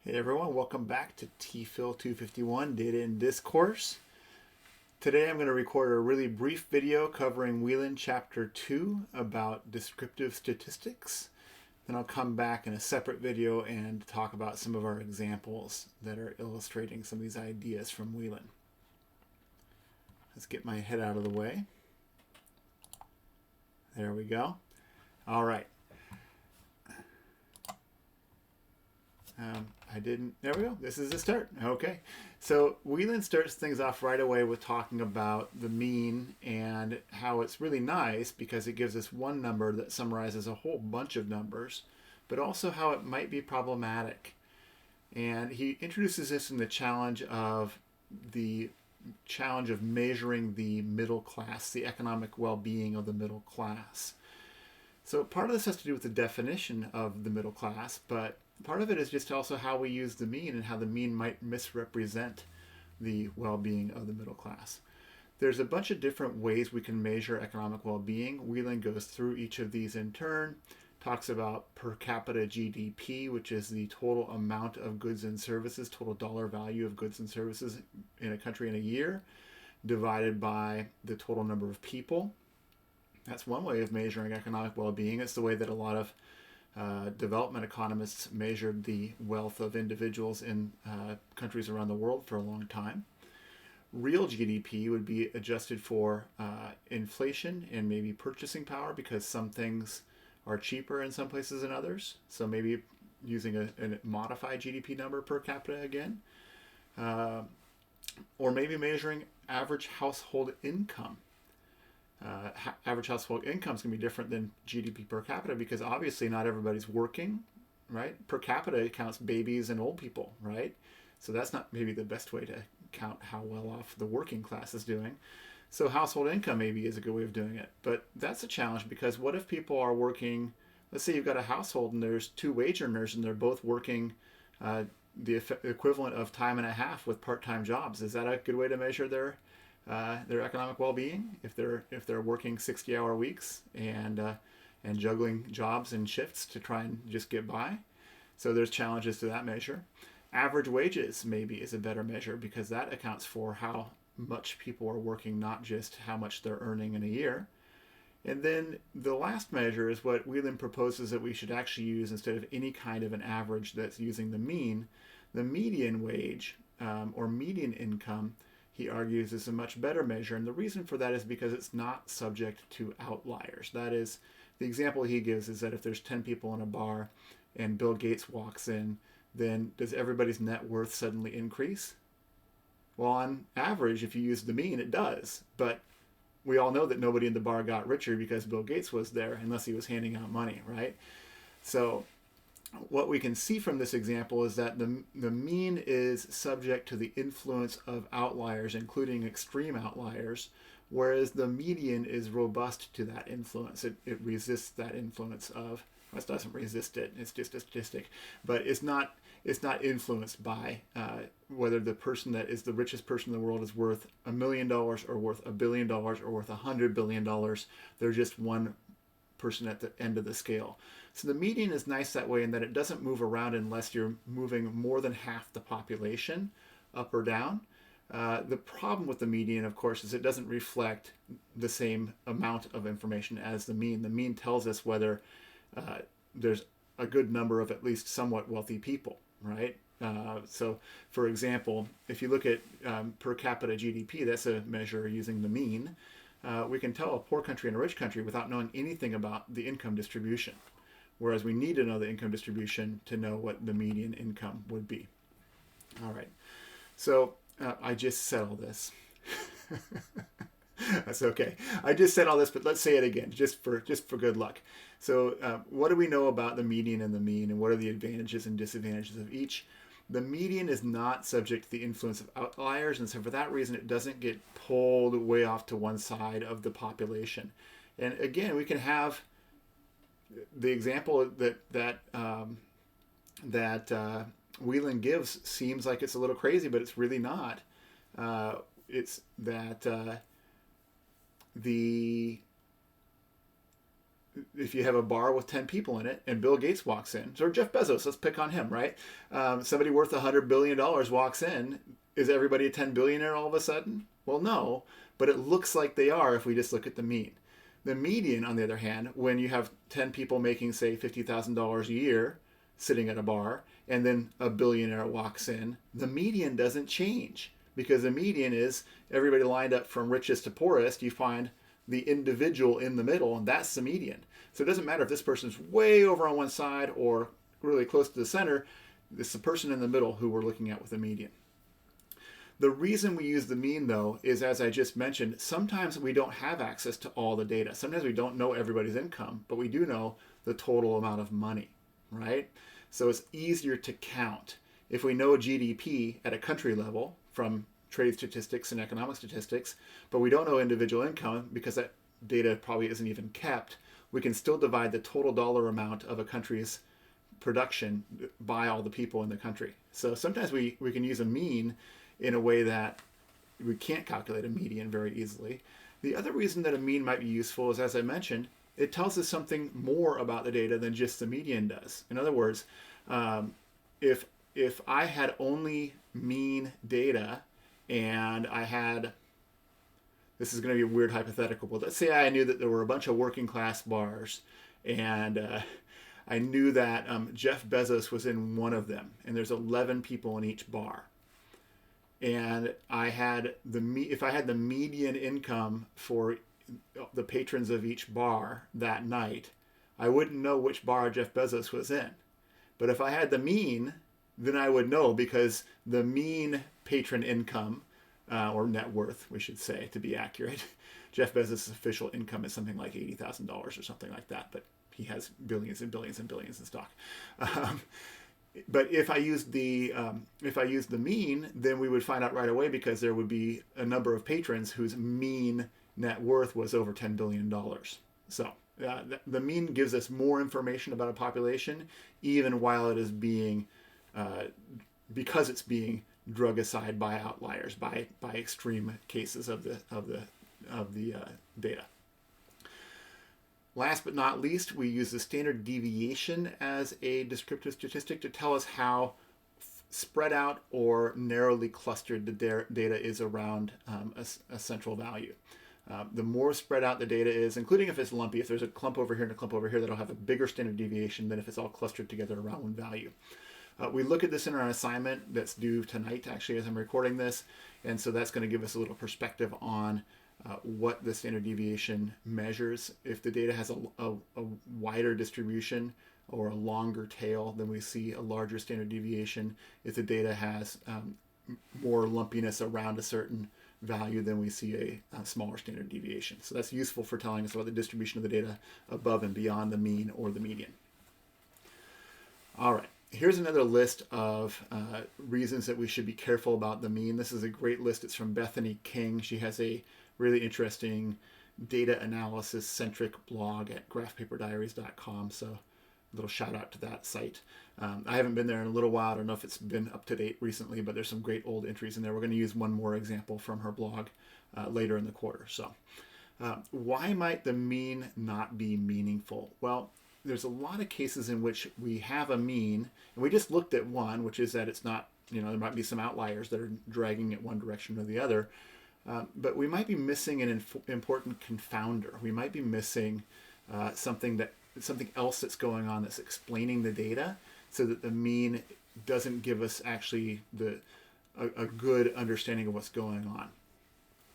Hey everyone, welcome back to TPhil 251 Data in Discourse. Today I'm going to record a really brief video covering Whelan Chapter 2 about Descriptive Statistics. Then I'll come back in a separate video and talk about some of our examples that are illustrating some of these ideas from Whelan. Let's get my head out of the way. There we go. All right. There we go. This is the start. Okay. So Whelan starts things off right away with talking about the mean and how it's really nice because it gives us one number that summarizes a whole bunch of numbers, but also how it might be problematic. And he introduces this in the challenge of measuring the middle class, the economic well-being of the middle class. So part of this has to do with the definition of the middle class, but part of it is just also how we use the mean and how the mean might misrepresent the well-being of the middle class. There's a bunch of different ways we can measure economic well-being. Whelan goes through each of these in turn, talks about per capita GDP, which is the total amount of goods and services, total dollar value of goods and services in a country in a year, divided by the total number of people. That's one way of measuring economic well-being. It's the way that a lot of development economists measured the wealth of individuals in countries around the world for a long time. Real GDP would be adjusted for inflation and maybe purchasing power because some things are cheaper in some places than others. So maybe using a modified GDP number per capita again. Or maybe measuring average household income. Average household income is going to be different than GDP per capita because obviously not everybody's working, right? Per capita it counts babies and old people, right? So that's not maybe the best way to count how well off the working class is doing. So household income maybe is a good way of doing it. But that's a challenge because what if people are working, let's say you've got a household and there's two wage earners and they're both working the equivalent of time and a half with part-time jobs. Is that a good way to measure their economic well-being if they're working 60-hour weeks and juggling jobs and shifts to try and just get by? So there's challenges to that measure. Average wages maybe is a better measure because that accounts for how much people are working, not just how much they're earning in a year. And then the last measure is what Whelan proposes that we should actually use instead of any kind of an average that's using the mean. The median wage or median income, he argues, is a much better measure. And the reason for that is because it's not subject to outliers. That is, the example he gives is that if there's 10 people in a bar and Bill Gates walks in, then does everybody's net worth suddenly increase? Well, on average, if you use the mean, it does. But we all know that nobody in the bar got richer because Bill Gates was there unless he was handing out money, right? So what we can see from this example is that the mean is subject to the influence of outliers, including extreme outliers, whereas the median is robust to that influence. It resists that influence of, well, it doesn't resist it, it's just a statistic, but it's not influenced by whether the person that is the richest person in the world is worth $1 million or worth $1 billion or worth $100 billion. They're just one person at the end of the scale. So the median is nice that way in that it doesn't move around unless you're moving more than half the population up or down. The problem with the median, of course, is it doesn't reflect the same amount of information as the mean. The mean tells us whether there's a good number of at least somewhat wealthy people, right? So, for example, if you look at per capita GDP, that's a measure using the mean. We can tell a poor country and a rich country without knowing anything about the income distribution, whereas we need to know the income distribution to know what the median income would be. All right, so I just said all this. That's okay. I just said all this, but let's say it again, just for good luck. So what do we know about the median and the mean, and what are the advantages and disadvantages of each? The median is not subject to the influence of outliers, and so for that reason, it doesn't get pulled way off to one side of the population. And again, we can have the example that Whelan gives seems like it's a little crazy, but it's really not. It's that if you have a bar with 10 people in it and Bill Gates walks in, or Jeff Bezos, let's pick on him, right? Somebody worth $100 billion walks in. Is everybody a 10 billionaire all of a sudden? Well, no, but it looks like they are if we just look at the mean. The median, on the other hand, when you have 10 people making, say, $50,000 a year sitting at a bar, and then a billionaire walks in, the median doesn't change, because the median is everybody lined up from richest to poorest. You find the individual in the middle, and that's the median. So it doesn't matter if this person's way over on one side or really close to the center. It's the person in the middle who we're looking at with the median. The reason we use the mean, though, is, as I just mentioned, sometimes we don't have access to all the data. Sometimes we don't know everybody's income, but we do know the total amount of money, right? So it's easier to count. If we know GDP at a country level from trade statistics and economic statistics, but we don't know individual income because that data probably isn't even kept, we can still divide the total dollar amount of a country's production by all the people in the country. So sometimes we can use a mean in a way that we can't calculate a median very easily. The other reason that a mean might be useful is, as I mentioned, it tells us something more about the data than just the median does. In other words, if I had only mean data and I had, this is going to be a weird hypothetical, but let's say I knew that there were a bunch of working class bars, and I knew that Jeff Bezos was in one of them, and there's 11 people in each bar. And I had if I had the median income for the patrons of each bar that night, I wouldn't know which bar Jeff Bezos was in. But if I had the mean, then I would know, because the mean patron income, or net worth, we should say, to be accurate. Jeff Bezos' official income is something like $80,000 or something like that, but he has billions and billions and billions in stock. But if I used the mean, then we would find out right away, because there would be a number of patrons whose mean net worth was over $10 billion. So the mean gives us more information about a population, even while it is being, because it's being drug aside by outliers, by extreme cases of the data. Last but not least, we use the standard deviation as a descriptive statistic to tell us how spread out or narrowly clustered the data is around a central value. The more spread out the data is, including if it's lumpy, if there's a clump over here and a clump over here, that'll have a bigger standard deviation than if it's all clustered together around one value. We look at this in our assignment that's due tonight, actually, as I'm recording this, and so that's going to give us a little perspective on what the standard deviation measures. If the data has a wider distribution or a longer tail, then we see a larger standard deviation. If the data has more lumpiness around a certain value, then we see a smaller standard deviation. So that's useful for telling us about the distribution of the data above and beyond the mean or the median. All right. Here's another list of reasons that we should be careful about the mean. This is a great list. It's from Bethany King. She has a really interesting data analysis centric blog at graphpaperdiaries.com. So a little shout out to that site. I haven't been there in a little while. I don't know if it's been up to date recently, but there's some great old entries in there. We're going to use one more example from her blog later in the quarter. So why might the mean not be meaningful? Well, there's a lot of cases in which we have a mean, and we just looked at one, which is that it's not, there might be some outliers that are dragging it one direction or the other. But we might be missing an important confounder. We might be missing something else that's going on that's explaining the data, so that the mean doesn't give us actually a good understanding of what's going on.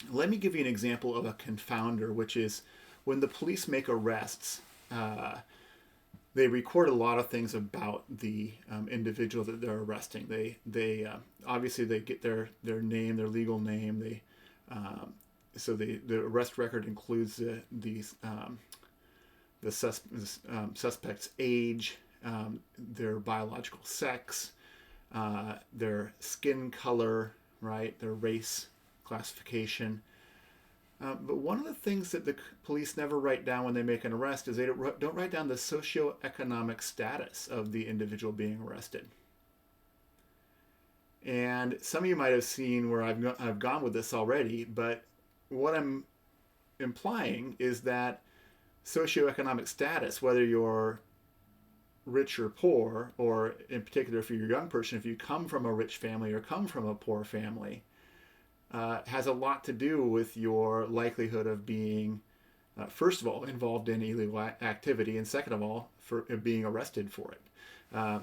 Let me give you an example of a confounder, which is when the police make arrests. They record a lot of things about the individual that they're arresting. They obviously they get their name, their legal name. So the arrest record includes the suspect's age, their biological sex, their skin color, right, their race classification. But one of the things that the police never write down when they make an arrest is they don't write down the socioeconomic status of the individual being arrested. And some of you might have seen where I've gone with this already, but what I'm implying is that socioeconomic status, whether you're rich or poor, or in particular if you're a young person, if you come from a rich family or come from a poor family, has a lot to do with your likelihood of being, first of all, involved in illegal activity, and second of all, for being arrested for it.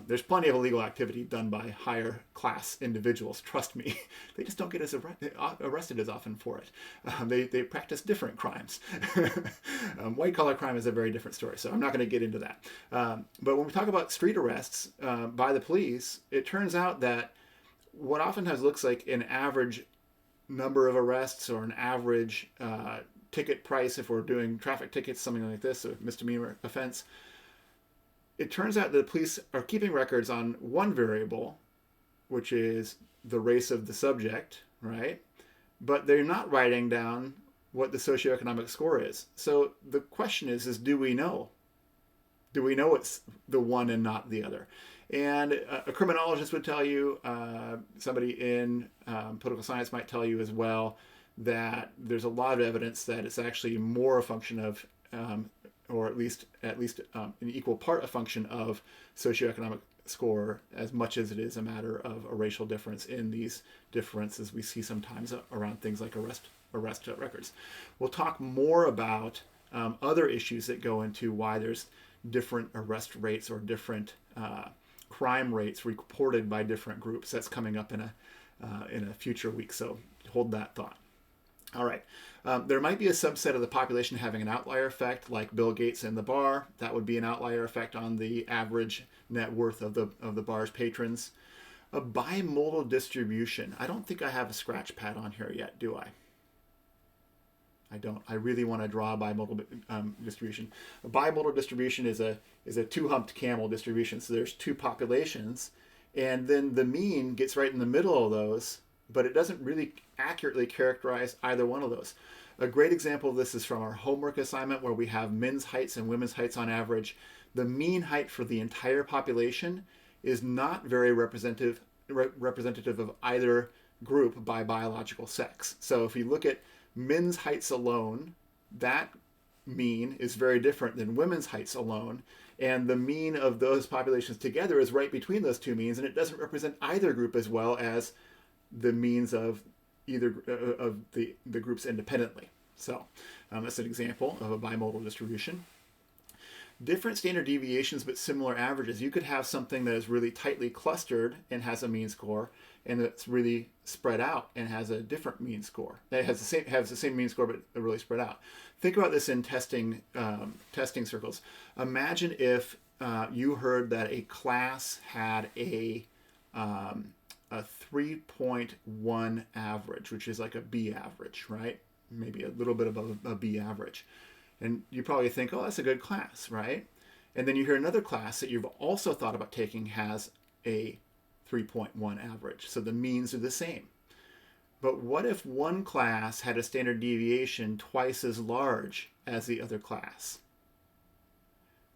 There's plenty of illegal activity done by higher class individuals. Trust me, they just don't get as arrested as often for it. They practice different crimes. White collar crime is a very different story, so I'm not going to get into that. But when we talk about street arrests by the police, it turns out that what oftentimes looks like an average number of arrests or an average ticket price, if we're doing traffic tickets, something like this, a misdemeanor offense, it turns out that the police are keeping records on one variable, which is the race of the subject, right? But they're not writing down what the socioeconomic score is. So the question is do we know? Do we know it's the one and not the other? And a criminologist would tell you, somebody in political science might tell you as well, that there's a lot of evidence that it's actually more a function of, or at least an equal part a function of socioeconomic score, as much as it is a matter of a racial difference in these differences we see sometimes around things like arrest records. We'll talk more about other issues that go into why there's different arrest rates or different crime rates reported by different groups. That's coming up in a future week, so hold that thought. All right. There might be a subset of the population having an outlier effect, like Bill Gates and the bar. That would be an outlier effect on the average net worth of the bar's patrons. A bimodal distribution. I don't think I have a scratch pad on here yet, do I? I don't. I really want to draw a bimodal distribution. A bimodal distribution is a two-humped camel distribution. So there's two populations, and then the mean gets right in the middle of those, but it doesn't really accurately characterize either one of those. A great example of this is from our homework assignment, where we have men's heights and women's heights on average. The mean height for the entire population is not very representative of either group by biological sex. So if you look at men's heights alone, that mean is very different than women's heights alone. And the mean of those populations together is right between those two means, and it doesn't represent either group as well as the means of either of the groups independently. So that's an example of a bimodal distribution. Different standard deviations but similar averages. You could have something that is really tightly clustered and has a mean score, and that's really spread out and has a different mean score. It has the same mean score but really spread out. Think about this in testing circles. Imagine if you heard that a class had a 3.1 average, which is like a B average, right? Maybe a little bit above a B average. And you probably think, oh, that's a good class, right? And then you hear another class that you've also thought about taking has a 3.1 average. So the means are the same. But what if one class had a standard deviation twice as large as the other class?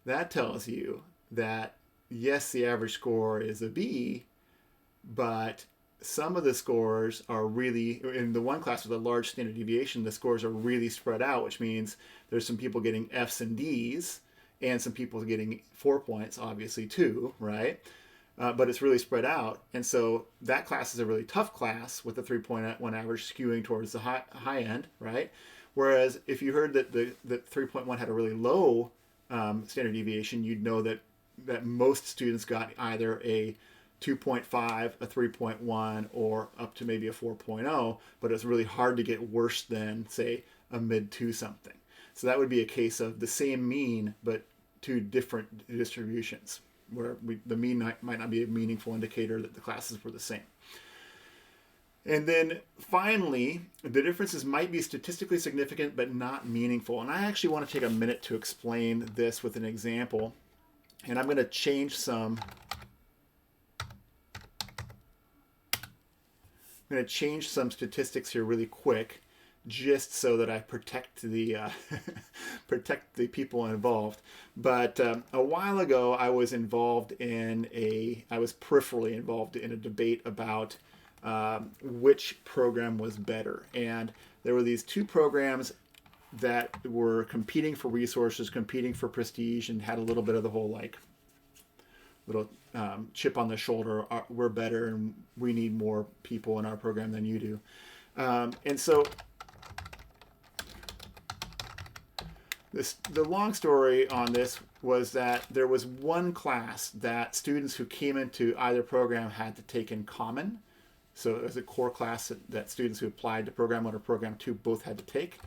That tells you that, yes, the average score is a B, but some of the scores are really, in the one class with a large standard deviation, the scores are really spread out, which means there's some people getting F's and D's and some people getting 4 points, obviously, too, right? But it's really spread out. And so that class is a really tough class with a 3.1 average skewing towards the high end, right? Whereas if you heard that the 3.1 had a really low standard deviation, you'd know that most students got either a 2.5, a 3.1, or up to maybe a 4.0, but it's really hard to get worse than, say, a mid-2 something. So that would be a case of the same mean, but two different distributions, where the mean might not be a meaningful indicator that the classes were the same. And then finally, the differences might be statistically significant, but not meaningful. And I actually want to take a minute to explain this with an example. And I'm going to change some statistics here really quick, just so that I protect the protect the people involved. But a while ago, I was peripherally involved in a debate about which program was better, and there were these two programs that were competing for resources, competing for prestige, and had a little bit of the whole like little chip on the shoulder. We're better and we need more people in our program than you do. And so the long story on this was that there was one class that students who came into either program had to take in common. So it was a core class that students who applied to Program 1 or Program 2 both had to take.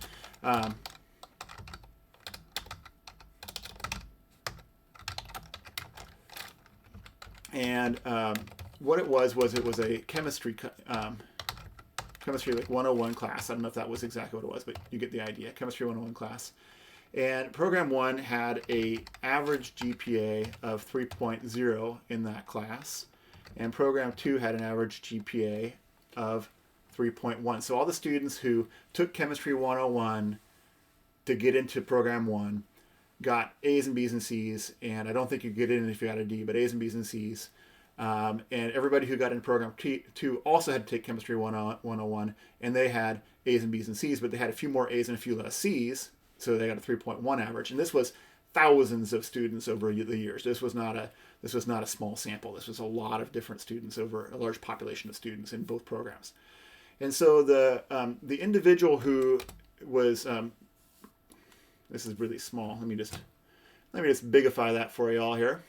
And what it was a chemistry like 101 class. I don't know if that was exactly what it was, but you get the idea. Chemistry 101 class. And Program 1 had a average GPA of 3.0 in that class. And Program 2 had an average GPA of 3.1. So all the students who took Chemistry 101 to get into Program 1 got A's and B's and C's. And I don't think you get in if you got a D, but A's and B's and C's. And everybody who got in Program 2 also had to take Chemistry 101, and they had A's and B's and C's, but they had a few more A's and a few less C's, so they got a 3.1 average. And this was thousands of students over the years. This was not a small sample. This was a lot of different students over a large population of students in both programs. And so the individual who was this is really small. Let me just bigify that for you all here.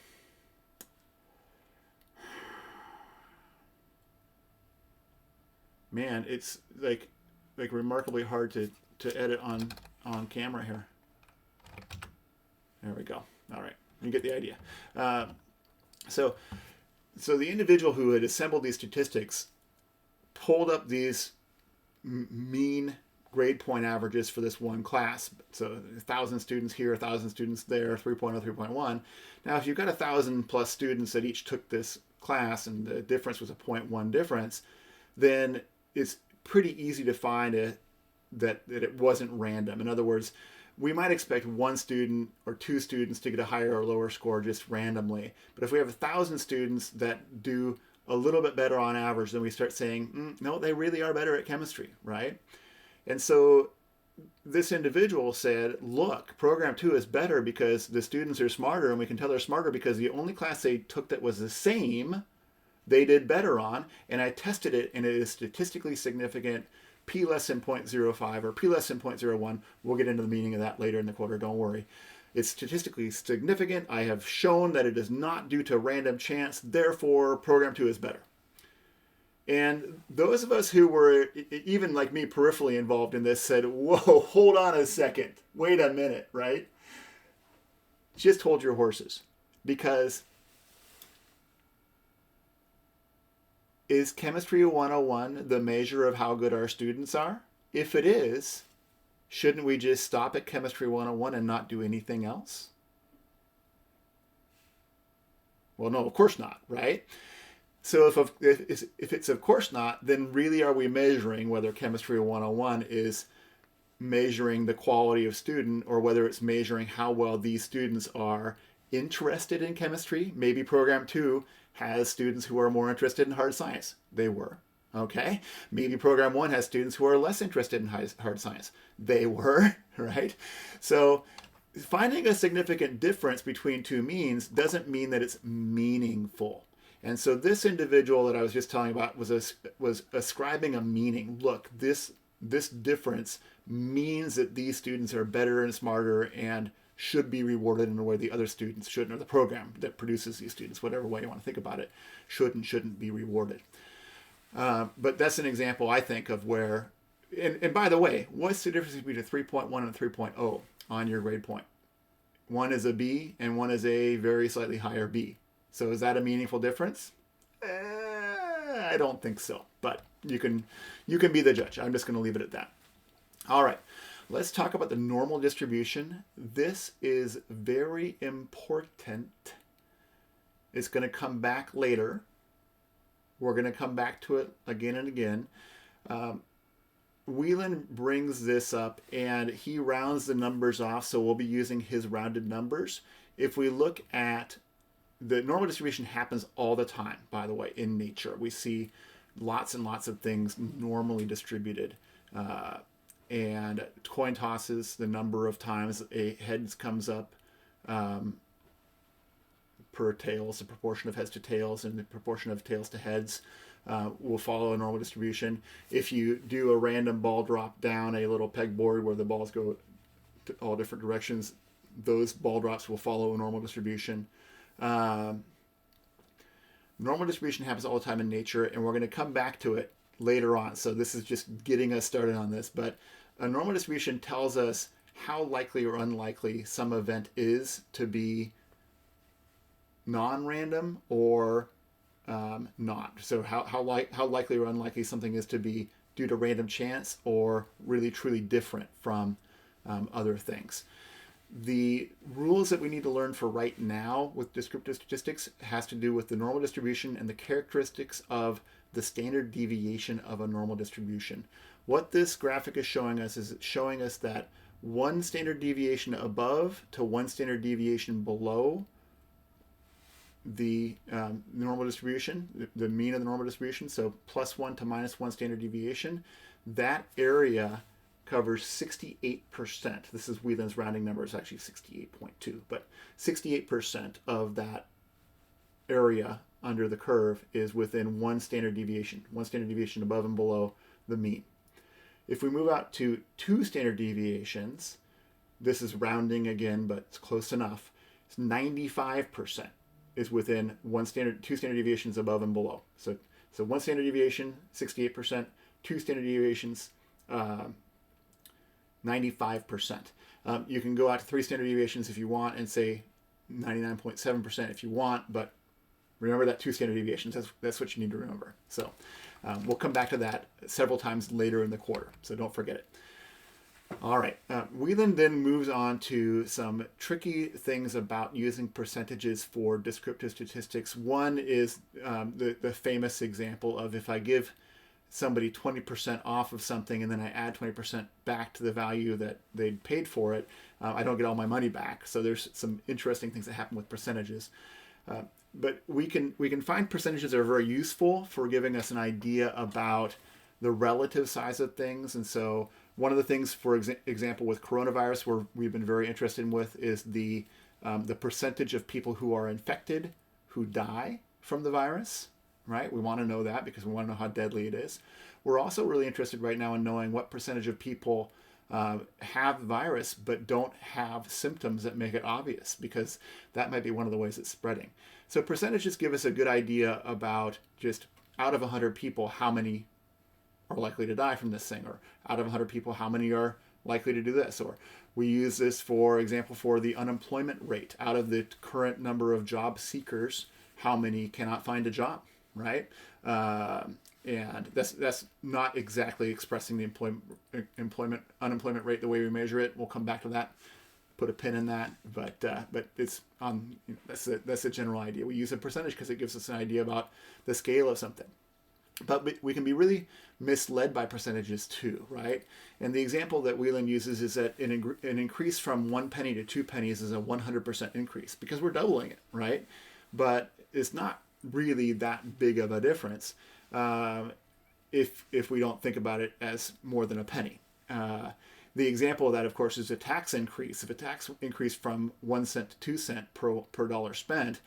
Man, it's like remarkably hard to edit on camera here. There we go. All right, you get the idea. So the individual who had assembled these statistics pulled up these mean grade point averages for this one class. So 1,000 students here, 1,000 students there, 3.0, 3.1. Now, if you've got 1,000 plus students that each took this class and the difference was a 0.1 difference, then it's pretty easy to find that it wasn't random. In other words, we might expect one student or two students to get a higher or lower score just randomly. But if we have 1,000 students that do a little bit better on average, then we start saying, no, they really are better at chemistry, right? And so this individual said, look, Program 2 is better because the students are smarter, and we can tell they're smarter because the only class they took that was the same, they did better on, and I tested it, and it is statistically significant, P less than 0.05 or P less than 0.01. We'll get into the meaning of that later in the quarter, don't worry. It's statistically significant. I have shown that it is not due to random chance, therefore Program 2 is better. And those of us who were, even like me, peripherally involved in this said, whoa, hold on a second. Wait a minute, right? Just hold your horses. Because is Chemistry 101 the measure of how good our students are? If it is, shouldn't we just stop at Chemistry 101 and not do anything else? Well, no, of course not, right? So if it's of course not, then really are we measuring whether Chemistry 101 is measuring the quality of student or whether it's measuring how well these students are interested in chemistry? Maybe Program 2 has students who are more interested in hard science. They were. Okay? Maybe Program 1 has students who are less interested in hard science. They were, right? So finding a significant difference between two means doesn't mean that it's meaningful. And so this individual that I was just telling about was ascribing a meaning. Look, this difference means that these students are better and smarter and should be rewarded in a way the other students shouldn't, or the program that produces these students, whatever way you want to think about it, shouldn't be rewarded. But that's an example, I think, of where, and by the way, what's the difference between a 3.1 and a 3.0 on your grade point? One is a B and one is a very slightly higher B. So is that a meaningful difference? I don't think so, but you can be the judge. I'm just going to leave it at that. All right, let's talk about the normal distribution. This is very important. It's going to come back later. We're going to come back to it again and again. Whelan brings this up and he rounds the numbers off, so we'll be using his rounded numbers. If we look at the normal distribution happens all the time, by the way, in nature. We see lots and lots of things normally distributed. and coin tosses, the number of times a heads comes up per tails, the proportion of heads to tails, and the proportion of tails to heads will follow a normal distribution. If you do a random ball drop down a little pegboard where the balls go to all different directions, those ball drops will follow a normal distribution. Normal distribution happens all the time in nature, and we're going to come back to it later on. So this is just getting us started on this. But a normal distribution tells us how likely or unlikely some event is to be non-random or not. So how likely or unlikely something is to be due to random chance or really truly different from other things. The rules that we need to learn for right now with descriptive statistics has to do with the normal distribution and the characteristics of the standard deviation of a normal distribution. What this graphic is showing us is showing us that one standard deviation above to one standard deviation below the normal distribution, the mean of the normal distribution, so +1 to -1 standard deviation, that area covers 68%. This is Whelan's rounding number. It's actually 68.2, but 68% of that area under the curve is within one standard deviation above and below the mean. If we move out to 2 standard deviations, this is rounding again, but it's close enough. It's 95% is within 2 standard deviations above and below. So 1 standard deviation, 68%, 2 standard deviations, 95%. You can go out to 3 standard deviations if you want and say 99.7% if you want, but remember that 2 standard deviations. That's what you need to remember. So we'll come back to that several times later in the quarter, so don't forget it. All right. Whelan then moves on to some tricky things about using percentages for descriptive statistics. One is the famous example of if I give somebody 20% off of something and then I add 20% back to the value that they paid for it, I don't get all my money back. So there's some interesting things that happen with percentages. But we can find percentages that are very useful for giving us an idea about the relative size of things. And so one of the things, for example, with coronavirus, where we've been very interested with is the percentage of people who are infected who die from the virus, right? We want to know that because we want to know how deadly it is. We're also really interested right now in knowing what percentage of people have the virus but don't have symptoms that make it obvious, because that might be one of the ways it's spreading. So percentages give us a good idea about just out of 100 people, how many are likely to die from this thing, or out of 100 people, how many are likely to do this. Or we use this, for example, for the unemployment rate. Out of the current number of job seekers, how many cannot find a job, right? And that's not exactly expressing the unemployment rate the way we measure it. We'll come back to that, put a pin in that, but it's on. That's a general idea. We use a percentage because it gives us an idea about the scale of something. But we can be really misled by percentages too, right? And the example that Whelan uses is that an increase from 1 penny to 2 pennies is a 100% increase because we're doubling it, right? But it's not really that big of a difference if we don't think about it as more than a penny. The example of that, of course, is a tax increase. If a tax increase from 1 cent to 2 cents per dollar spent,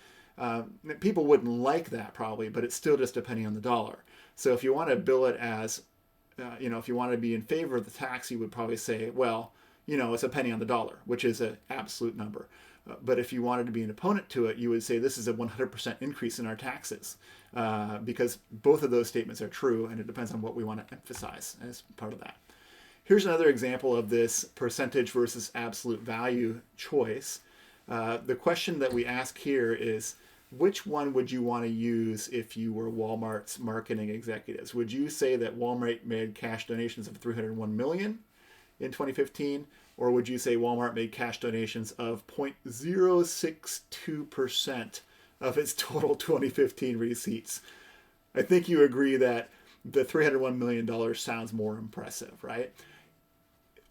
people wouldn't like that probably, but it's still just a penny on the dollar. So if you want to bill it as, if you want to be in favor of the tax, you would probably say, well, it's a penny on the dollar, which is an absolute number. But if you wanted to be an opponent to it, you would say this is a 100% increase in our taxes, because both of those statements are true, and it depends on what we want to emphasize as part of that. Here's another example of this percentage versus absolute value choice. The question that we ask here is, which one would you want to use if you were Walmart's marketing executives? Would you say that Walmart made cash donations of $301 million in 2015? Or would you say Walmart made cash donations of 0.062% of its total 2015 receipts? I think you agree that the $301 million sounds more impressive, right?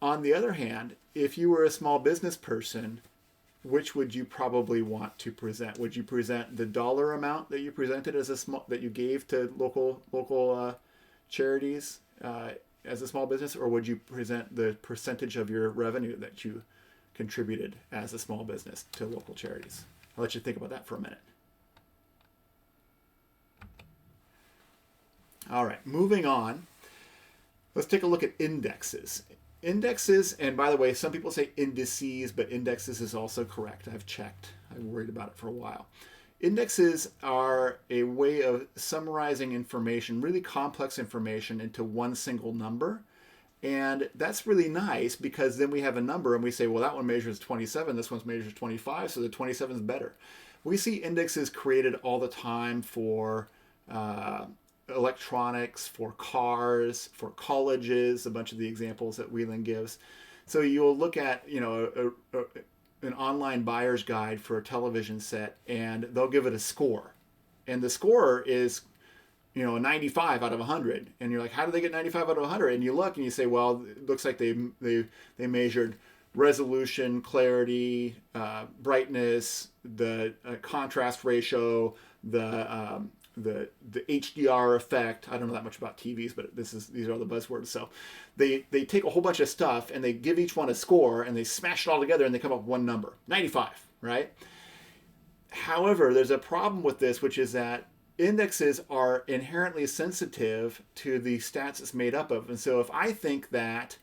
On the other hand, if you were a small business person, which would you probably want to present? Would you present the dollar amount that you presented as that you gave to local charities as a small business, or would you present the percentage of your revenue that you contributed as a small business to local charities? I'll let you think about that for a minute. All right, moving on. Let's take a look at indexes. Indexes, and by the way, some people say indices, but indexes is also correct. I've checked. I worried about it for a while. Indexes are a way of summarizing information, really complex information, into one single number. And that's really nice because then we have a number and we say, well, that one measures 27, this one measures 25, so the 27 is better. We see indexes created all the time for electronics, for cars, for colleges, a bunch of the examples that Wheeling gives. So you'll look at, an online buyer's guide for a television set, and they'll give it a score. And the score is, a 95 out of 100. And you're like, how do they get 95 out of 100? And you look and you say, well, it looks like they measured resolution, clarity, brightness, the contrast ratio, the HDR effect. I don't know that much about TVs, but these are all the buzzwords. So they take a whole bunch of stuff and they give each one a score and they smash it all together and they come up with one number, 95, right? However, there's a problem with this, which is that indexes are inherently sensitive to the stats it's made up of. And so if I think that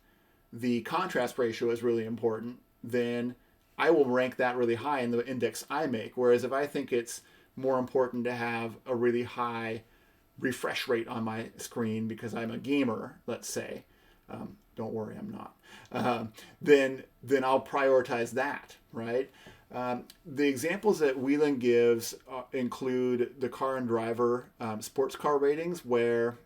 the contrast ratio is really important, then I will rank that really high in the index I make. Whereas if I think it's more important to have a really high refresh rate on my screen because I'm a gamer, let's say, don't worry, I'm not, then I'll prioritize that, right? The examples that Wheeling gives include the car and driver sports car ratings, where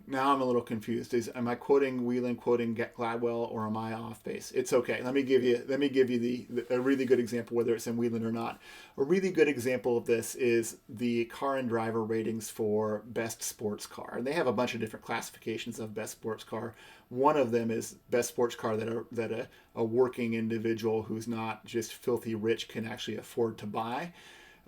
now I'm a little confused. Am I quoting Wheeling, quoting Gladwell, or am I off base? It's okay. Let me give you a really good example, whether it's in Wheeling or not. A really good example of this is the car and driver ratings for best sports car. And they have a bunch of different classifications of best sports car. One of them is best sports car that a working individual who's not just filthy rich can actually afford to buy.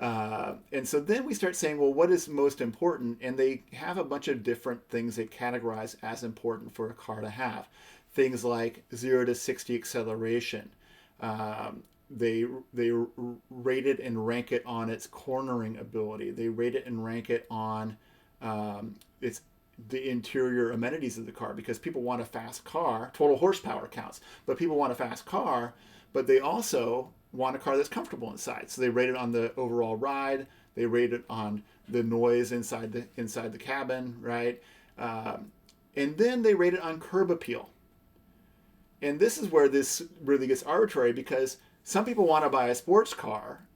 And so then we start saying, well, what is most important? And they have a bunch of different things they categorize as important for a car to have. Things like 0 to 60 acceleration. They rate it and rank it on its cornering ability. They rate it and rank it on the interior amenities of the car, because people want a fast car. Total horsepower counts, but people want a fast car, but they also want a car that's comfortable inside. So they rate it on the overall ride. They rate it on the noise inside the cabin, right? And then they rate it on curb appeal. And this is where this really gets arbitrary, because some people want to buy a sports car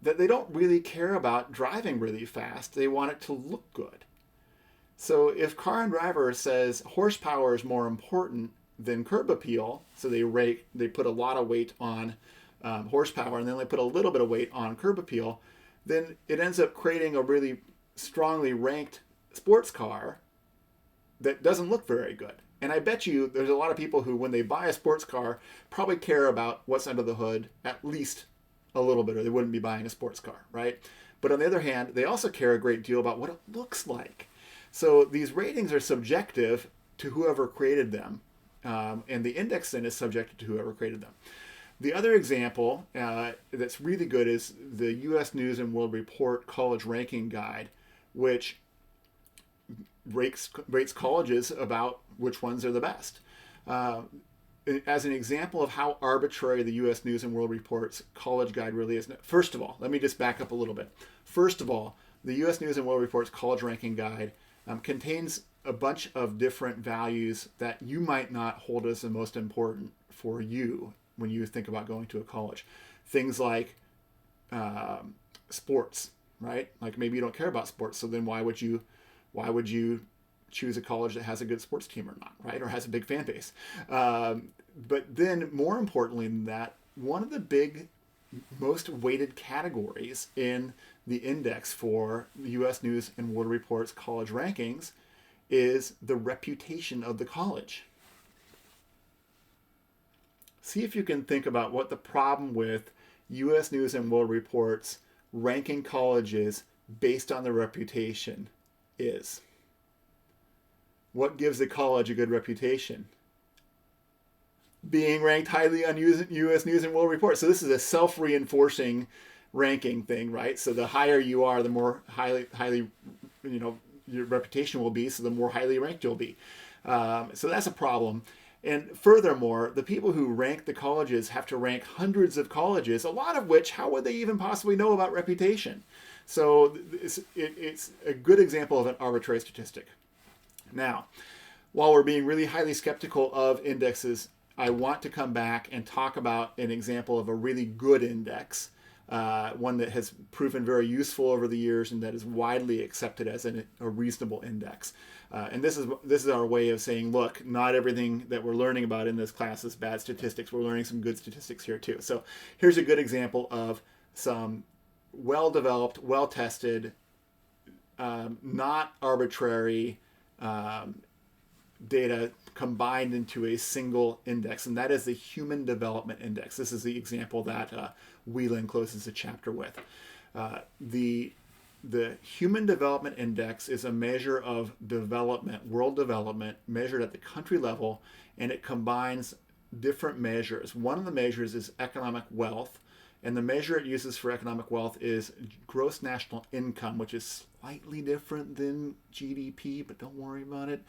that they don't really care about driving really fast. They want it to look good. So if Car and Driver says horsepower is more important than curb appeal, so they put a lot of weight on horsepower and then they put a little bit of weight on curb appeal, then it ends up creating a really strongly ranked sports car that doesn't look very good. And I bet you there's a lot of people who, when they buy a sports car, probably care about what's under the hood at least a little bit, or they wouldn't be buying a sports car, right? But on the other hand, they also care a great deal about what it looks like. So these ratings are subjective to whoever created them, and the index then is subjective to whoever created them. The other example that's really good is the U.S. News and World Report College Ranking Guide, which rates colleges about which ones are the best. As an example of how arbitrary the U.S. News and World Report's college guide really is. First of all, let me just back up a little bit. First of all, the U.S. News and World Report's college ranking guide contains a bunch of different values that you might not hold as the most important for you when you think about going to a college. Things like sports, right? Like maybe you don't care about sports, so then why would you choose a college that has a good sports team or not, right? Or has a big fan base. But then more importantly than that, one of the big, most weighted categories in the index for the U.S. News and World Report's college rankings is the reputation of the college. See if you can think about what the problem with U.S. News and World Report's ranking colleges based on their reputation is. What gives a college a good reputation? Being ranked highly on U.S. News and World Report. So this is a self-reinforcing ranking thing, right? So the higher you are, the more highly, your reputation will be. So the more highly ranked you'll be. So that's a problem. And furthermore, the people who rank the colleges have to rank hundreds of colleges, a lot of which, how would they even possibly know about reputation? So it's a good example of an arbitrary statistic. Now, while we're being really highly skeptical of indexes, I want to come back and talk about an example of a really good index, one that has proven very useful over the years and that is widely accepted as a reasonable index. And this is our way of saying, look, not everything that we're learning about in this class is bad statistics. We're learning some good statistics here too. So here's a good example of some well-developed, well-tested, not arbitrary data combined into a single index, and that is the Human Development Index. This is the example that Whelan closes the chapter with. The Human Development Index is a measure of development, world development, measured at the country level, and it combines different measures. One of the measures is economic wealth, and the measure it uses for economic wealth is gross national income, which is slightly different than GDP, but don't worry about it.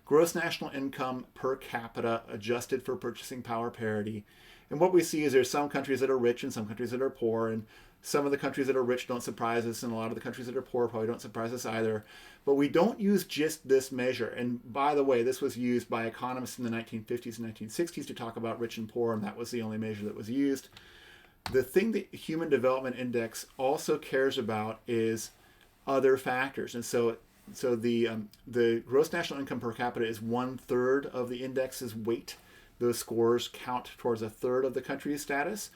Gross national income per capita adjusted for purchasing power parity. And what we see is there's some countries that are rich and some countries that are poor, and some of the countries that are rich don't surprise us, and a lot of the countries that are poor probably don't surprise us either. But we don't use just this measure. And by the way, this was used by economists in the 1950s and 1960s to talk about rich and poor, and that was the only measure that was used. The thing that Human Development Index also cares about is other factors. And so the gross national income per capita is 1/3 of the index's weight. Those scores count towards 1/3 of the country's status.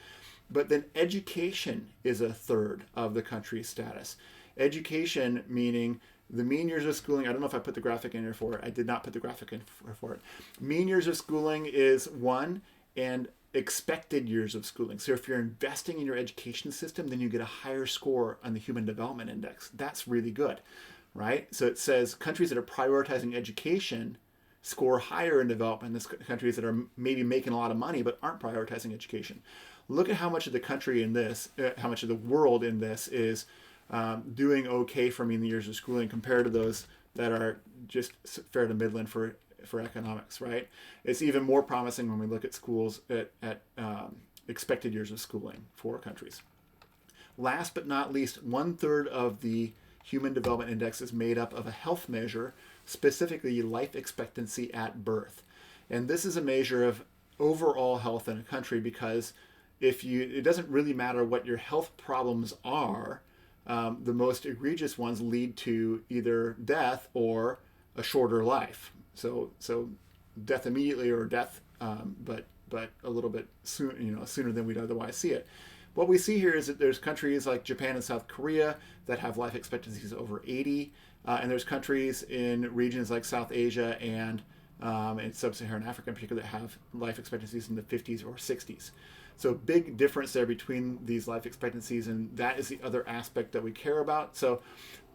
But then education is 1/3 of the country's status. Education meaning the mean years of schooling. I don't know if I put the graphic in here for it. I did not put the graphic in for it. Mean years of schooling is 1, and expected years of schooling. So if you're investing in your education system, then you get a higher score on the Human Development Index. That's really good, right? So it says countries that are prioritizing education score higher in development than countries that are maybe making a lot of money but aren't prioritizing education. Look at how much of the country in this, how much of the world in this is doing okay for mean years of schooling compared to those that are just fair to middling for economics, right? It's even more promising when we look at schools at expected years of schooling for countries. Last but not least, 1/3 of the Human Development Index is made up of a health measure, specifically life expectancy at birth. And this is a measure of overall health in a country because it doesn't really matter what your health problems are, the most egregious ones lead to either death or a shorter life. So death immediately or death, but a little bit sooner than we'd otherwise see it. What we see here is that there's countries like Japan and South Korea that have life expectancies over 80, and there's countries in regions like South Asia and in Sub-Saharan Africa in particular that have life expectancies in the 50s or 60s. So big difference there between these life expectancies, and that is the other aspect that we care about. So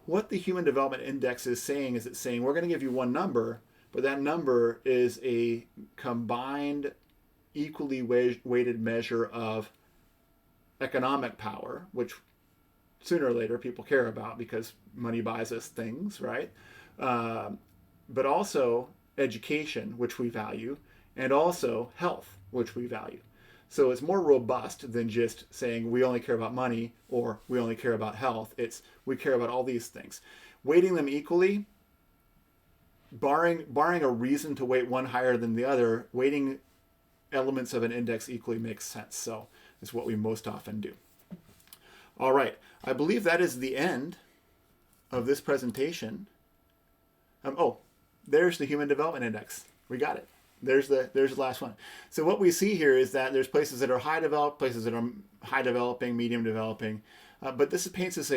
what the Human Development Index is saying is it's saying we're going to give you one number, but that number is a combined, equally weighted measure of economic power, which sooner or later people care about because money buys us things, right? But also education, which we value, and also health, which we value. So it's more robust than just saying we only care about money or we only care about health. It's we care about all these things. Weighting them equally, barring a reason to weight one higher than the other, weighting elements of an index equally makes sense. So it's what we most often do. All right, I believe that is the end of this presentation. There's the Human Development Index. We got it. There's the last one. So what we see here is that there's places that are high developed, places that are high developing, medium developing, but this paints us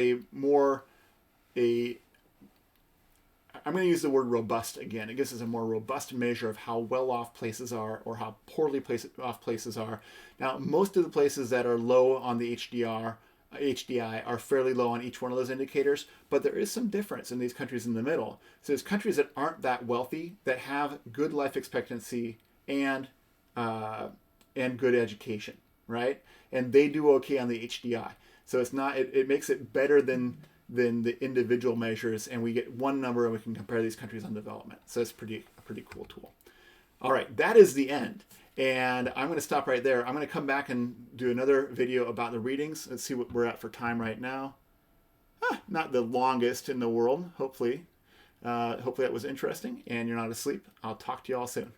I'm going to use the word robust again. It gives us a more robust measure of how well off places are or how poorly off places are. Now, most of the places that are low on the HDR HDI are fairly low on each one of those indicators, but there is some difference in these countries in the middle. So there's countries that aren't that wealthy that have good life expectancy and good education, right? And they do okay on the HDI. So it's not, it makes it better than the individual measures, and we get one number and we can compare these countries on development. So it's a pretty cool tool. All right, that is the end. And I'm going to stop right there. I'm going to come back and do another video about the readings. Let's see what we're at for time right now. Not the longest in the world, hopefully. Hopefully that was interesting and you're not asleep. I'll talk to you all soon.